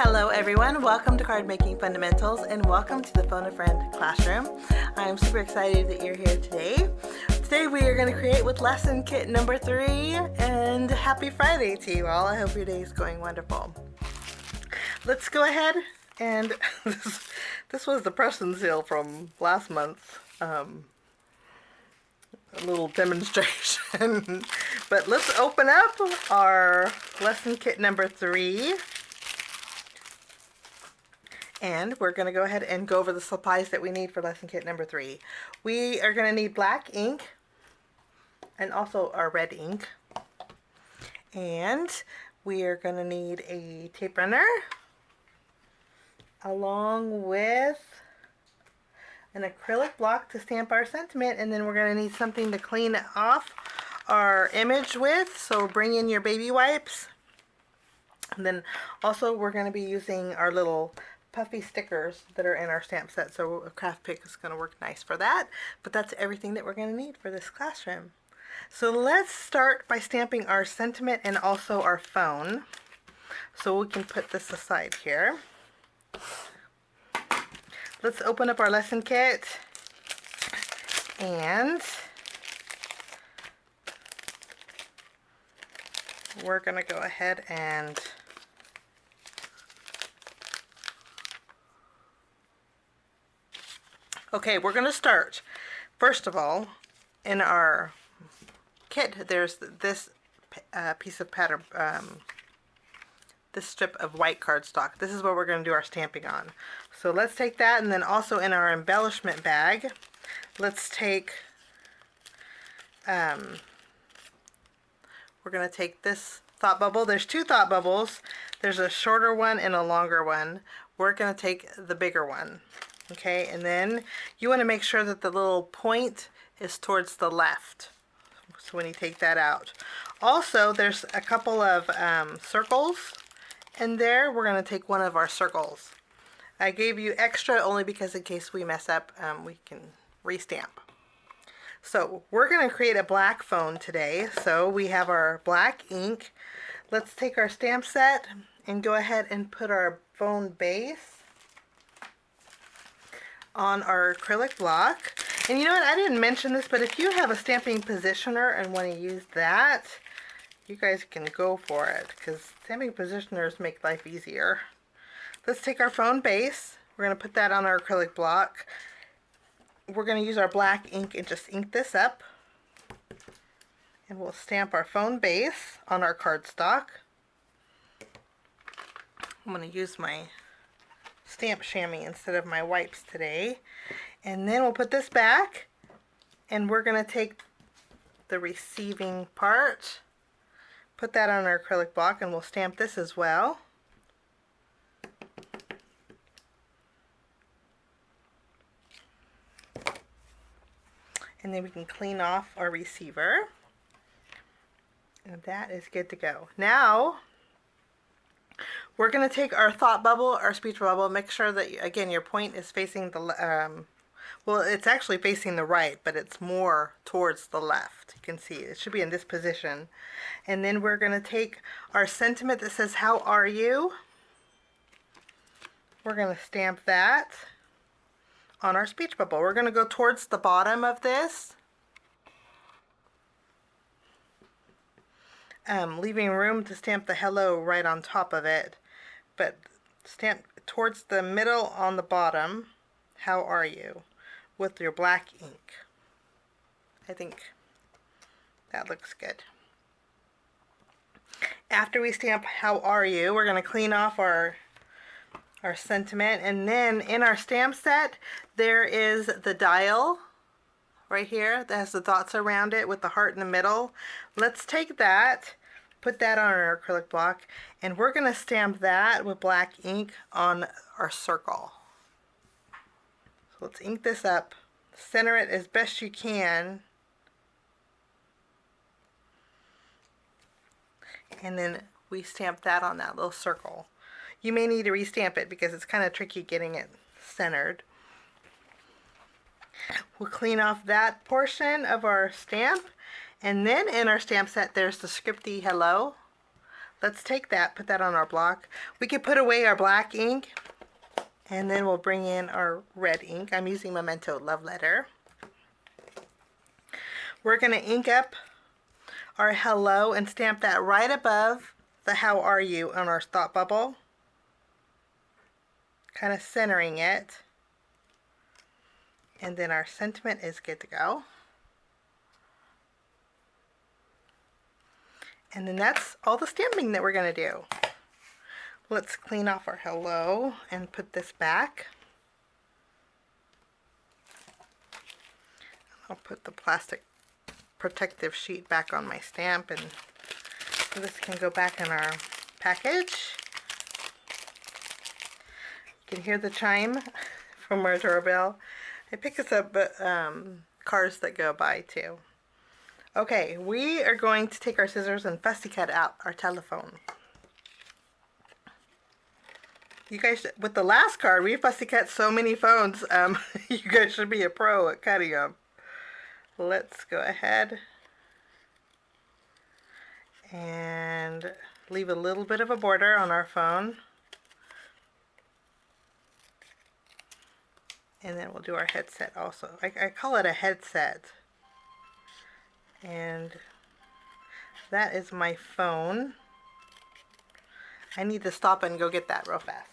Hello everyone, welcome to Card Making Fundamentals and welcome to the Phone a Friend classroom. I'm super excited that you're here today. Today we are going to create with lesson kit number 3 and happy Friday to you all. I hope your day is going wonderful. Let's go ahead and this was the press and seal from last month. A little demonstration. But let's open up our lesson kit number 3. And we're going to go ahead and go over the supplies that we need for lesson kit number 3. We are going to need black ink and also our red ink. And we are going to need a tape runner along with an acrylic block to stamp our sentiment, and then we're going to need something to clean off our image with, so bring in your baby wipes. And then also we're going to be using our little puffy stickers that are in our stamp set, so a craft pick is going to work nice for that. But that's everything that we're going to need for this classroom. So let's start by stamping our sentiment and also our phone. So we can put this aside here. Let's open up our lesson kit, and we're going to go ahead and okay, we're going to start. First of all, in our kit, there's this piece of pattern, this strip of white cardstock. This is what we're going to do our stamping on. So let's take that, and then also in our embellishment bag, let's take, we're going to take this thought bubble. There's 2 thought bubbles. There's a shorter one and a longer one. We're going to take the bigger one. Okay, and then you want to make sure that the little point is towards the left. So when you take that out. Also, there's a couple of circles in there. We're going to take one of our circles. I gave you extra only because in case we mess up, we can restamp. So we're going to create a black phone today. So we have our black ink. Let's take our stamp set and go ahead and put our phone base on our acrylic block. And you know what, I didn't mention this, but if you have a stamping positioner and want to use that, you guys can go for it, because stamping positioners make life easier. Let's take our phone base. We're going to put that on our acrylic block. We're going to use our black ink and just ink this up. And we'll stamp our phone base on our cardstock. I'm going to use my stamp chamois instead of my wipes today. And then we'll put this back, and we're going to take the receiving part, put that on our acrylic block, and we'll stamp this as well. And then we can clean off our receiver, and that is good to go. Now we're going to take our thought bubble, our speech bubble, make sure that, again, your point is facing the, well, it's actually facing the right, but it's more towards the left. You can see it should be in this position. And then we're going to take our sentiment that says, "How are you?" We're going to stamp that on our speech bubble. We're going to go towards the bottom of this, leaving room to stamp the hello right on top of it. But stamp towards the middle on the bottom, "How are you?" with your black ink. I think that looks good. After we stamp "How are you," we're going to clean off our sentiment, and then in our stamp set there is the dial right here that has the dots around it with the heart in the middle. Let's take that, put that on our acrylic block, and we're going to stamp that with black ink on our circle. So let's ink this up, center it as best you can, and then we stamp that on that little circle. You may need to restamp it because it's kind of tricky getting it centered. We'll clean off that portion of our stamp, and then in our stamp set there's the scripty hello. let's take that, put that on our block. We can put away our black ink, and then we'll bring in our red ink. I'm using Memento Love Letter. We're going to ink up our hello and stamp that right above the how are you on our thought bubble. Kind of centering it. And then our sentiment is good to go. And then that's all the stamping that we're going to do. Let's clean off our hello and put this back. I'll put the plastic protective sheet back on my stamp, and this can go back in our package. You can hear the chime from our doorbell. It picks up cars that go by too. Okay, we are going to take our scissors and fussy cut out our telephone. You guys, with the last card, we fussy cut so many phones. You guys should be a pro at cutting them. Let's go ahead and leave a little bit of a border on our phone. And then we'll do our headset also. I call it a headset. And that is my phone. I need to stop and go get that real fast.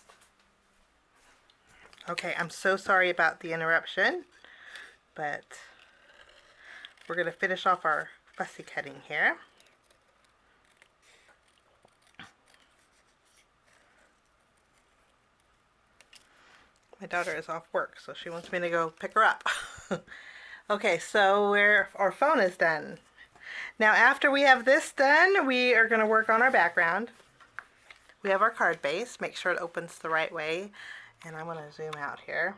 Okay, I'm so sorry about the interruption, but we're going to finish off our fussy cutting here. My daughter is off work, so she wants me to go pick her up. Okay, so our phone is done. Now after we have this done, we are going to work on our background. We have our card base. Make sure it opens the right way. And I'm going to zoom out here.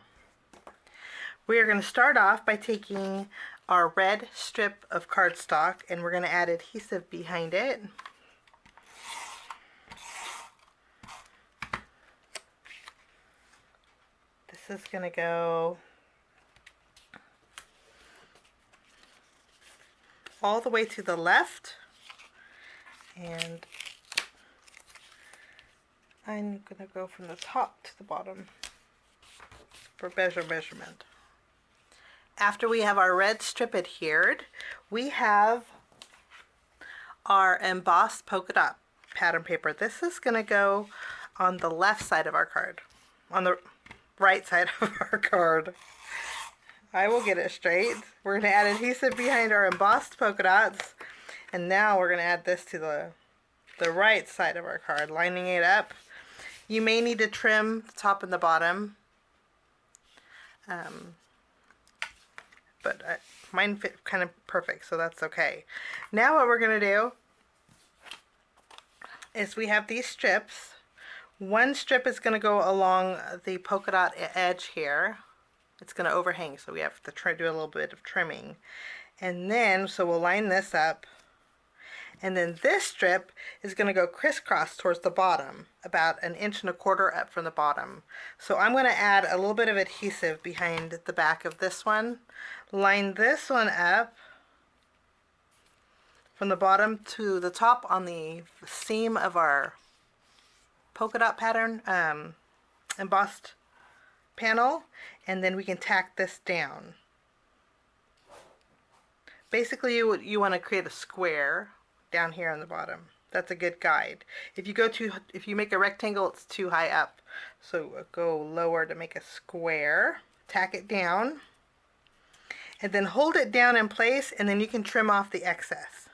We are going to start off by taking our red strip of cardstock and we're going to add adhesive behind it. This is going to go all the way to the left, and I'm going to go from the top to the bottom for measurement. After we have our red strip adhered, we have our embossed polka dot pattern paper. This is going to go on the left side of our card, on the right side of our card. I will get it straight. We're going to add adhesive behind our embossed polka dots, and now we're going to add this to the right side of our card, lining it up. You may need to trim the top and the bottom, but mine fit kind of perfect, so that's okay. Now what we're going to do is we have these strips. One strip is going to go along the polka dot edge here. It's going to overhang, so we have to do a little bit of trimming. And then, so we'll line this up. And then this strip is going to go crisscross towards the bottom, about 1.25 inches up from the bottom. So I'm going to add a little bit of adhesive behind the back of this one. Line this one up from the bottom to the top on the seam of our polka dot pattern embossed panel, and then we can tack this down. Basically you want to create a square down here on the bottom. That's a good guide. If you make a rectangle, it's too high up, so go lower to make a square. Tack it down and then hold it down in place, and then you can trim off the excess.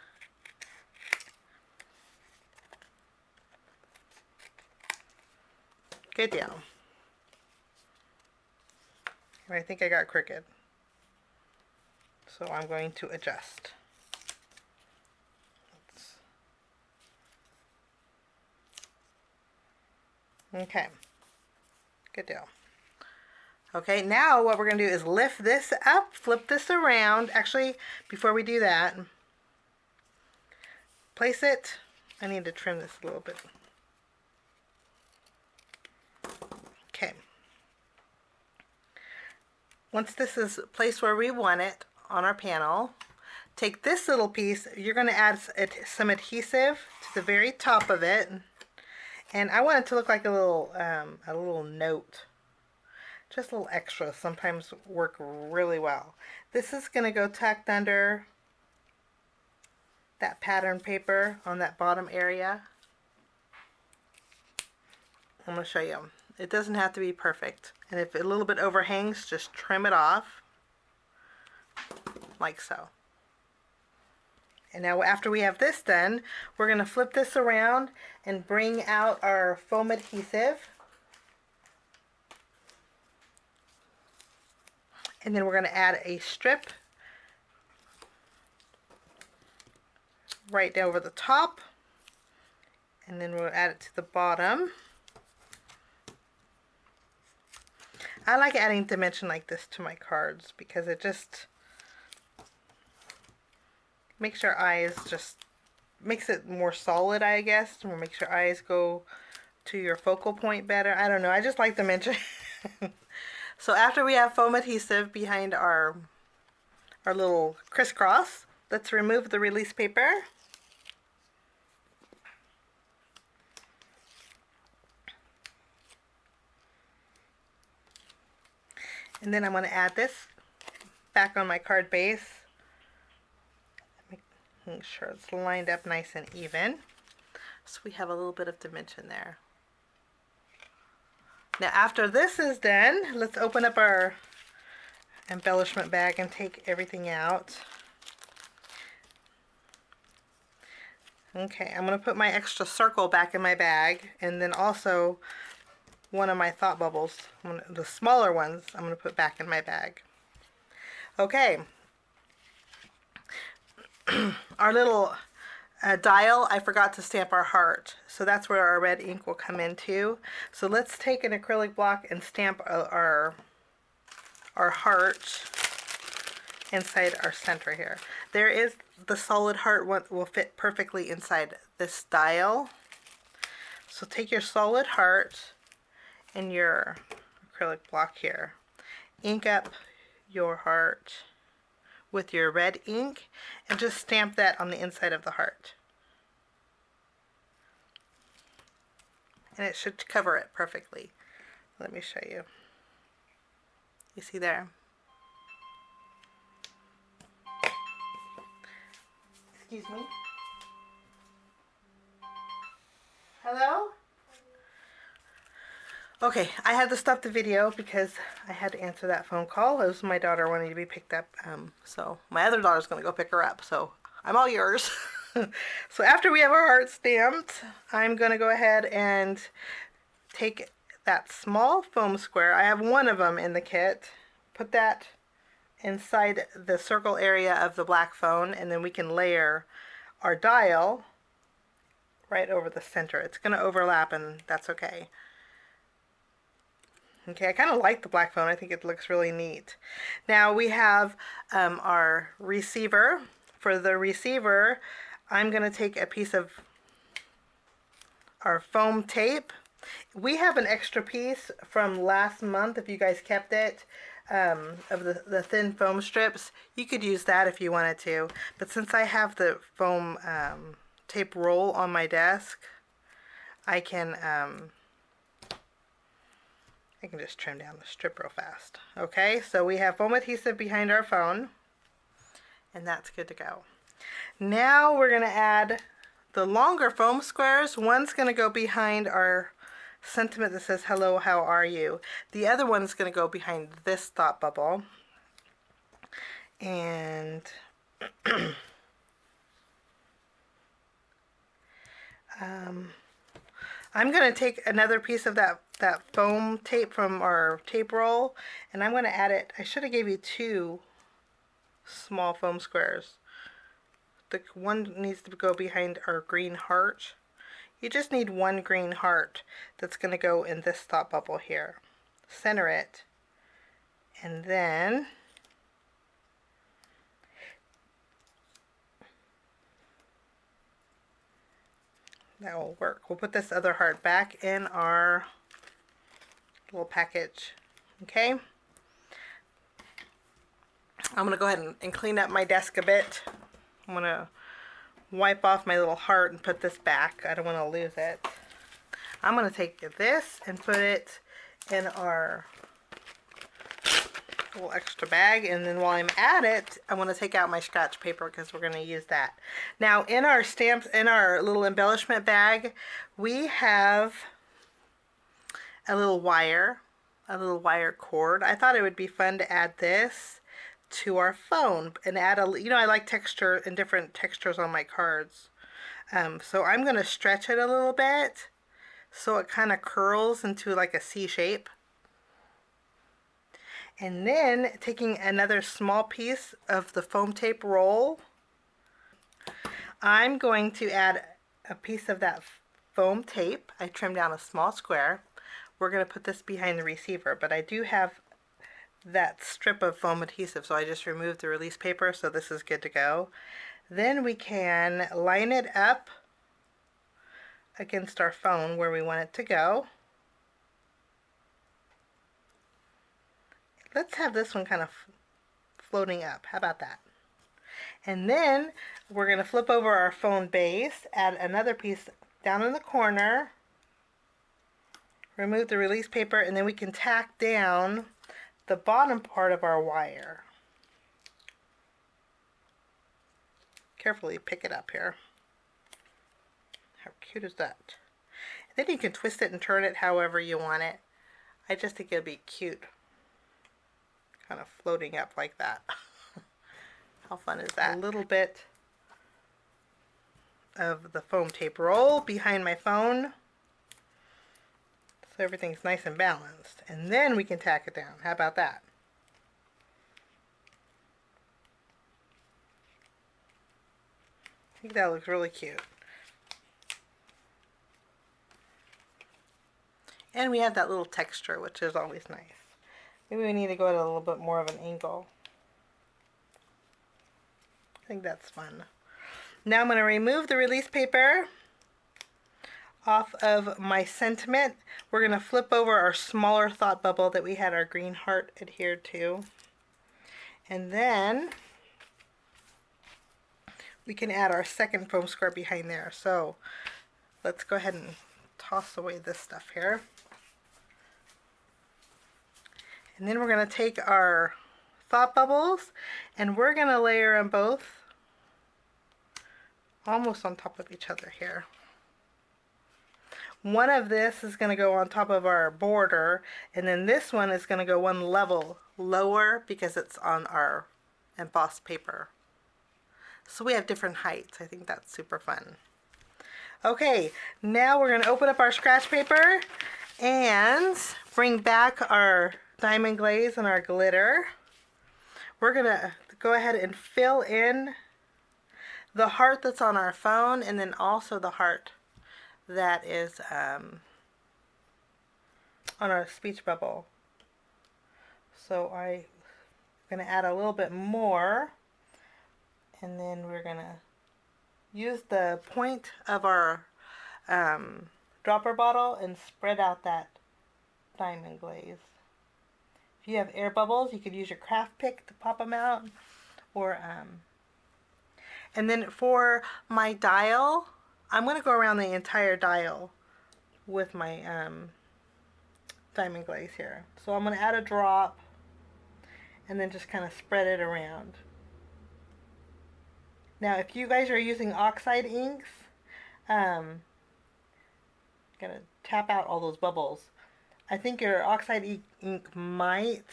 Good deal. I think I got crooked, so I'm going to adjust. Okay, good deal. Okay, now what we're going to do is lift this up, flip this around. Actually, before we do that, place it. I need to trim this a little bit. Okay. Once this is placed where we want it on our panel, take this little piece, you're going to add some adhesive to the very top of it. And I want it to look like a little note. Just a little extra sometimes work really well. This is going to go tucked under that pattern paper on that bottom area. I'm going to show you. It doesn't have to be perfect. And if a little bit overhangs, just trim it off like so. And now after we have this done, we're going to flip this around and bring out our foam adhesive. And then we're going to add a strip right over the top. And then we'll add it to the bottom. I like adding dimension like this to my cards because it just makes your eyes makes it more solid, I guess. Or makes your eyes go to your focal point better. I don't know. I just like dimension. So after we have foam adhesive behind our little crisscross, let's remove the release paper. And then I'm going to add this back on my card base. Make sure it's lined up nice and even. So we have a little bit of dimension there. Now after this is done, let's open up our embellishment bag and take everything out. Okay, I'm going to put my extra circle back in my bag, and then also one of my thought bubbles, the smaller ones, I'm going to put back in my bag. Okay. Our little dial, I forgot to stamp our heart, so that's where our red ink will come into. So let's take an acrylic block and stamp our heart inside our center here. There is the solid heart one will fit perfectly inside this dial. So take your solid heart and your acrylic block here. Ink up your heart with your red ink and just stamp that on the inside of the heart. And it should cover it perfectly. Let me show you. You see there? Excuse me. Hello? Okay, I had to stop the video because I had to answer that phone call. It was my daughter wanting to be picked up. So my other daughter's going to go pick her up. So I'm all yours. So after we have our heart stamped, I'm going to go ahead and take that small foam square. I have one of them in the kit. Put that inside the circle area of the black foam, and then we can layer our dial right over the center. It's going to overlap, and that's okay. Okay, I kind of like the black foam. I think it looks really neat. Now we have our receiver. For the receiver, I'm going to take a piece of our foam tape. We have an extra piece from last month, if you guys kept it, of the thin foam strips. You could use that if you wanted to. But since I have the foam tape roll on my desk, I can just trim down the strip real fast. Okay, so we have foam adhesive behind our phone, and that's good to go. Now we're going to add the longer foam squares. One's going to go behind our sentiment that says, hello, how are you? The other one's going to go behind this thought bubble. And I'm going to take another piece of that foam tape from our tape roll, and I'm going to add it. I should have gave you two small foam squares. The one needs to go behind our green heart. You just need one green heart that's going to go in this thought bubble here. Center it, and then that will work. We'll put this other heart back in our little package. Okay? I'm going to go ahead and clean up my desk a bit I'm going to wipe off my little heart and put this back. I don't want to lose it. I'm going to take this and put it in our little extra bag, and then while I'm at it, I want to take out my scratch paper because we're going to use that. Now in our stamps, in our little embellishment bag, we have a little wire cord. I thought it would be fun to add this to our phone and add a, you know, I like texture and different textures on my cards. So I'm going to stretch it a little bit so it kind of curls into like a C shape. And then taking another small piece of the foam tape roll, I'm going to add a piece of that foam tape. I trimmed down a small square. We're going to put this behind the receiver, but I do have that strip of foam adhesive, so I just removed the release paper, so this is good to go. Then we can line it up against our phone where we want it to go. Let's have this one kind of floating up. How about that? And then we're going to flip over our phone base, add another piece down in the corner, remove the release paper, and then we can tack down the bottom part of our wire. Carefully pick it up here. How cute is that? And then you can twist it and turn it however you want it. I just think it'd be cute. Kind of floating up like that. How fun is that? A little bit of the foam tape roll behind my phone so everything's nice and balanced, and then we can tack it down. How about that? I think that looks really cute. And we have that little texture, which is always nice. Maybe we need to go at a little bit more of an angle. I think that's fun. Now I'm going to remove the release paper off of my sentiment. We're going to flip over our smaller thought bubble that we had our green heart adhered to. And then we can add our second foam square behind there. So let's go ahead and toss away this stuff here. And then we're going to take our thought bubbles and we're going to layer them both almost on top of each other here. One of this is going to go on top of our border, and then this one is going to go one level lower because it's on our embossed paper. So we have different heights. I think that's super fun. Okay, now we're going to open up our scratch paper and bring back our diamond glaze and our glitter. We're going to go ahead and fill in the heart that's on our phone, and then also the heart that is on our speech bubble. So I'm going to add a little bit more, and then we're going to use the point of our dropper bottle and spread out that diamond glaze. If you have air bubbles, you could use your craft pick to pop them out, or and then for my dial, I'm going to go around the entire dial with my diamond glaze here. So I'm going to add a drop and then just kind of spread it around. Now if you guys are using oxide inks, I'm going to tap out all those bubbles. I think your oxide ink might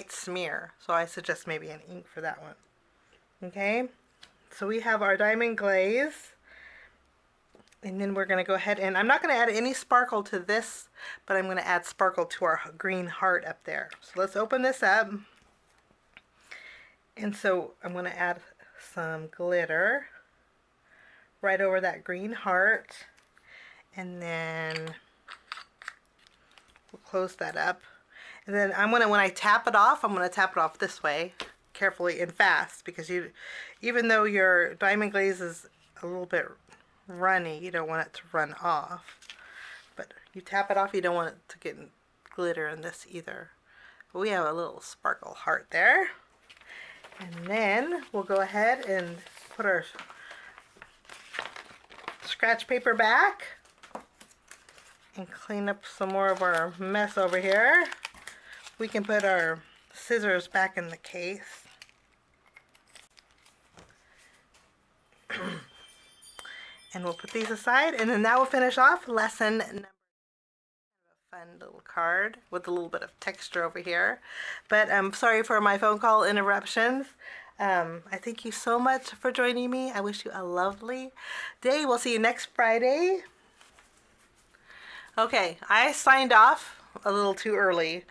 smear, so I suggest maybe an ink for that one. Okay, so we have our diamond glaze, and then we're going to go ahead and I'm not going to add any sparkle to this, but I'm going to add sparkle to our green heart up there. So let's open this up, and so I'm going to add some glitter right over that green heart, and then we'll close that up. And then I'm gonna, when I tap it off, I'm gonna tap it off this way, carefully and fast, because even though your diamond glaze is a little bit runny, you don't want it to run off. But you tap it off, you don't want it to get glitter in this either. We have a little sparkle heart there. And then we'll go ahead and put our scratch paper back and clean up some more of our mess over here. We can put our scissors back in the case. And we'll put these aside, and then that will finish off lesson number. Fun little card with a little bit of texture over here. But I'm sorry for my phone call interruptions. I thank you so much for joining me. I wish you a lovely day. We'll see you next Friday. Okay, I signed off a little too early.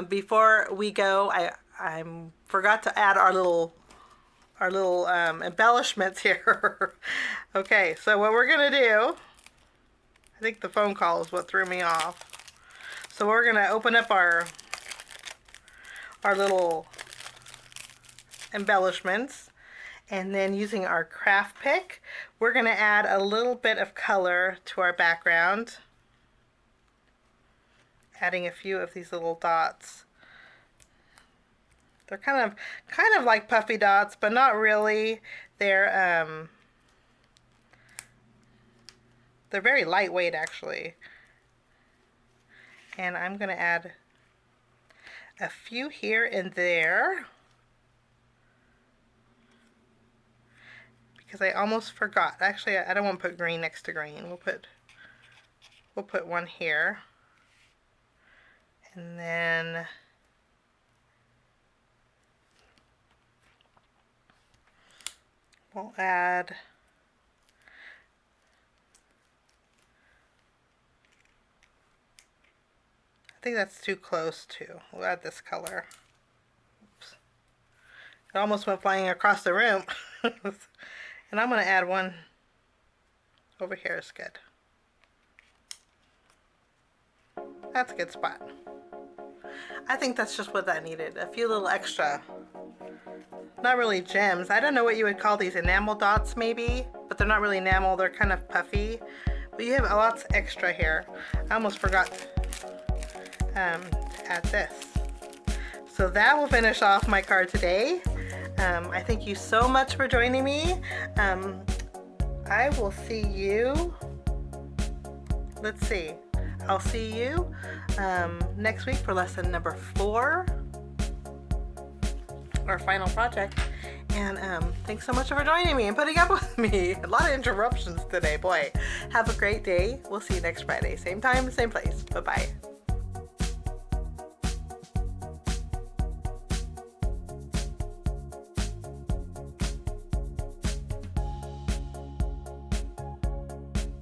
Before we go, I forgot to add our little embellishments here. Okay, so what we're gonna do, I think the phone call is what threw me off. So we're gonna open up our little embellishments, and then using our craft pick, we're gonna add a little bit of color to our background, adding a few of these little dots. They're kind of like puffy dots, but not really. They're very lightweight actually. And I'm gonna add a few here and there because I almost forgot. Actually, I don't want to put green next to green. We'll put one here, and then we'll add I think that's too close too. We'll add this color. Oops. It almost went flying across the room. And I'm going to add one over here is good. That's a good spot. I think that's just what that needed. A few little extra. Not really gems. I don't know what you would call these, enamel dots maybe, but they're not really enamel. They're kind of puffy. But you have lots extra here. I almost forgot to add this. So that will finish off my card today. I thank you so much for joining me. I will see you, let's see, I'll see you next week for lesson number 4, our final project. And thanks so much for joining me and putting up with me. A lot of interruptions today, boy. Have a great day. We'll see you next Friday. Same time, same place. Bye-bye.